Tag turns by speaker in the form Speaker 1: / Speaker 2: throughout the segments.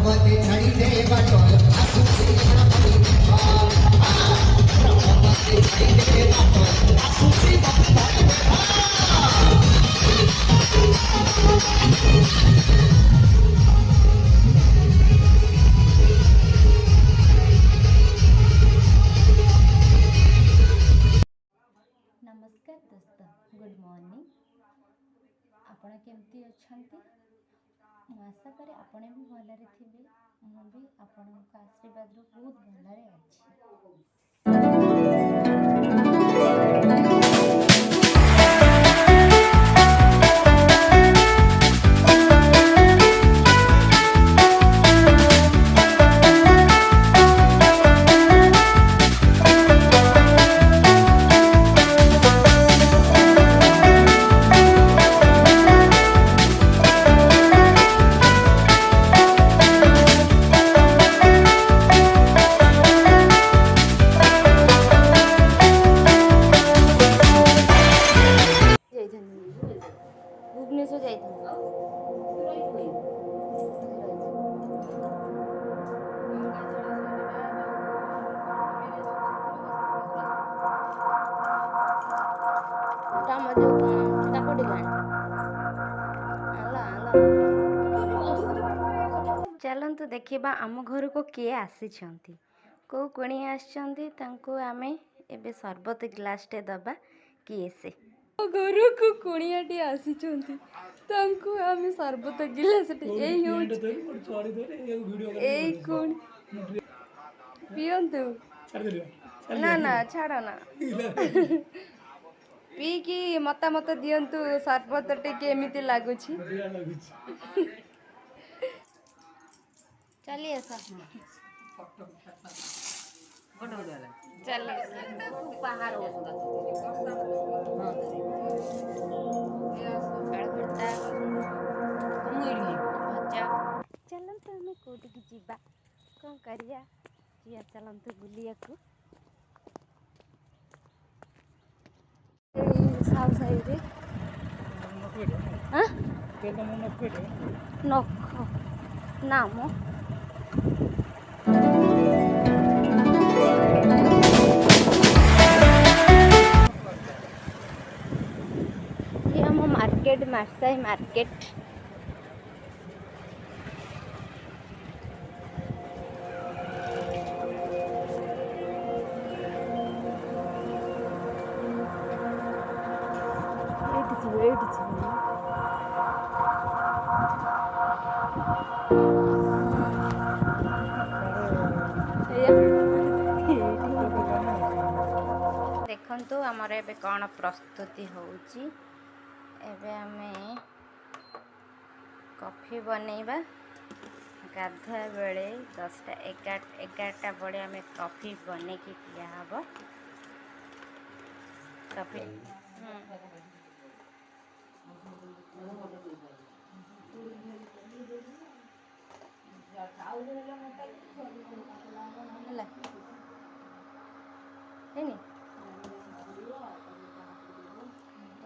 Speaker 1: नमस्कार दोस्त, good morning. आपण केमती अछंती? आशा करे आपण भी भलरे थिबे। मु भी आपनका आशीर्वाद बहुत भलरे अछि। भुवनेश्वर जाइथां चलतु देखिबा आम घर को किए आसीछंती, को कुणी आछंती तांको आमे एबे सरबत ग्लासटे दबा। किए से घर को कुणियाटी आसीछंती तांको आमे सरबत गिलासटे एई कोण पियंतु ना ना छाड़ ना पी कि मतामत दियंतु सरबत टे केमिति लागुछि। चलिए सर चलिए चलते हमें कोटी की जीवा कौन करिया जिया चलते बुलिया को साउ साइड नख नाम ये हम मार्केट मार्साई मार्केट देखंतु आमर एबे कौन प्रस्तुति होउची। एबे हमें कॉफी बनैबा गाधा बेले 10टा 11टा बड़े हमें कॉफी बने की पिया हबो। कॉफी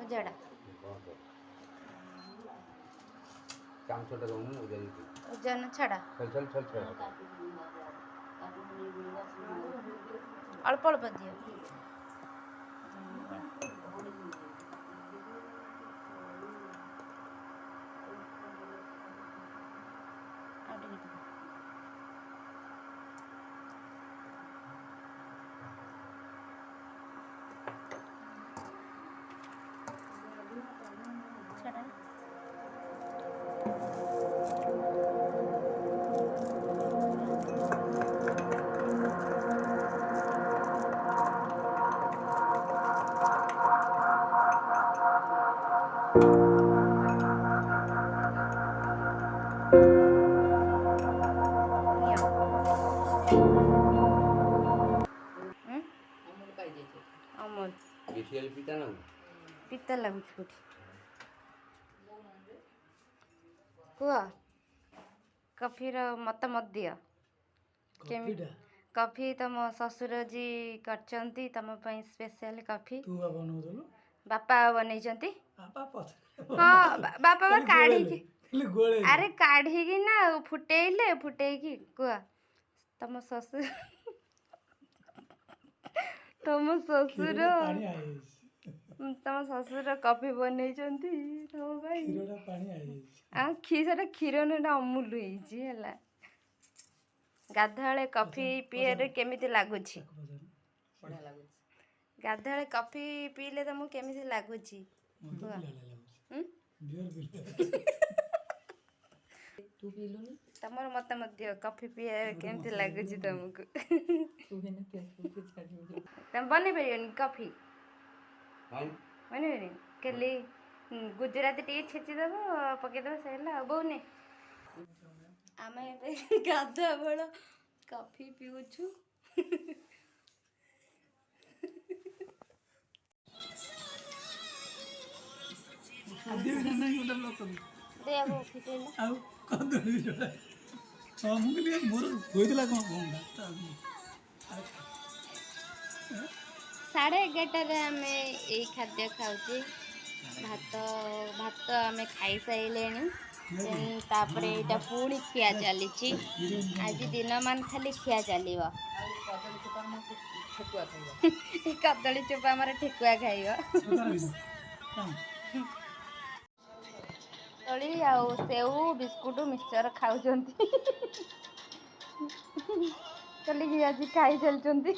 Speaker 1: उजाड़ा काम छोटा उजान छाड़ा चल अल्प अल्प दियो। पिता लगुच कुह कॉफी मत मत दियो कॉफी तुम ससुर जी करचंती तुम पई स्पेशल कॉफी बापा बनैचंती। हाँ बापा काढ़ी अरे काढ़ी ना फुटेइले फुटेइकी कुआ तम ससुर तम ससुर तम ससुर कॉफी बनैछन्ती तम भाई आ क्षीर ना अमूल ହେଇଛି ହେଲା गाधळे कॉफी पिए केमिति लागुछि गाधळे कॉफी पीले तुमको केमिति लागुछि तमर मत मध्य कॉफी पिए केमिति लागुछि तुमको तुम बने परियोनी कॉफी बने परियोनी केली गुजराती टी छेची दबो पके दबो सैला बोने आमे गाधा बेला कॉफी पिउछु दे अब फिटेला आउ कदली जोड़ा हम के लिए मोर होइतला कोन 11:30 आम यही खाद्य खाऊे भात भात आम खाई सारे तापर यहाँ पुणी खिया चली आज दिन मान खाली खिया चलो कदली चोपा आमर ठेकुआ खाइब तली सेव बिस्कुट मिक्सचर खाऊं चलिए आज खाई चलती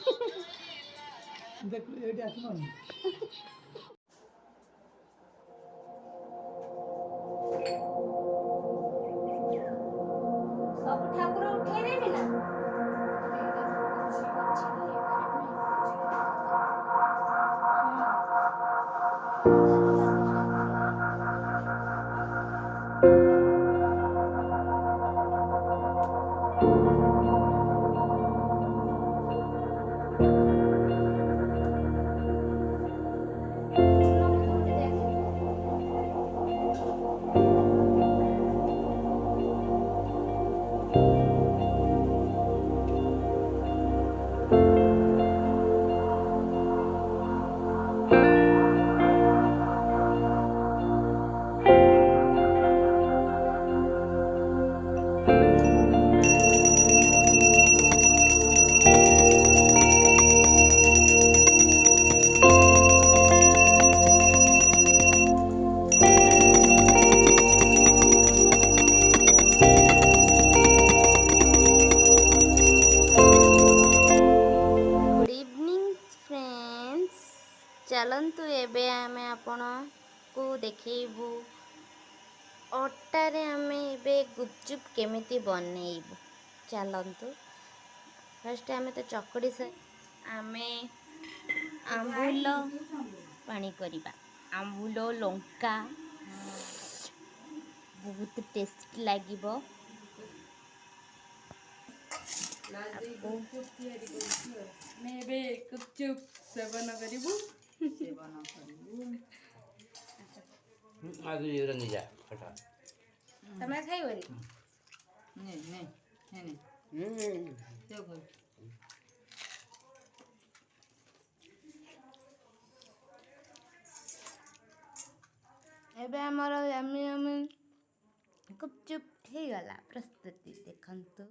Speaker 1: सब ठाकुर उठेदेवी ना चलतु एबे आमे आपण को देखू अटारे आमे एबे गुपचुप केमिति बनैबू चलतु फर्स्ट आमे तो चकड़ी से आमे आंबुल पानी करिबा आंबुल लंका बहुत टेस्ट लागिबो गुपचुप सेवन करिबू
Speaker 2: आज ये रंग जा फटा
Speaker 1: तमे खाइबनी एबे हमर यमी यमी गुपचुप हे गला प्रस्तुति देखंतु।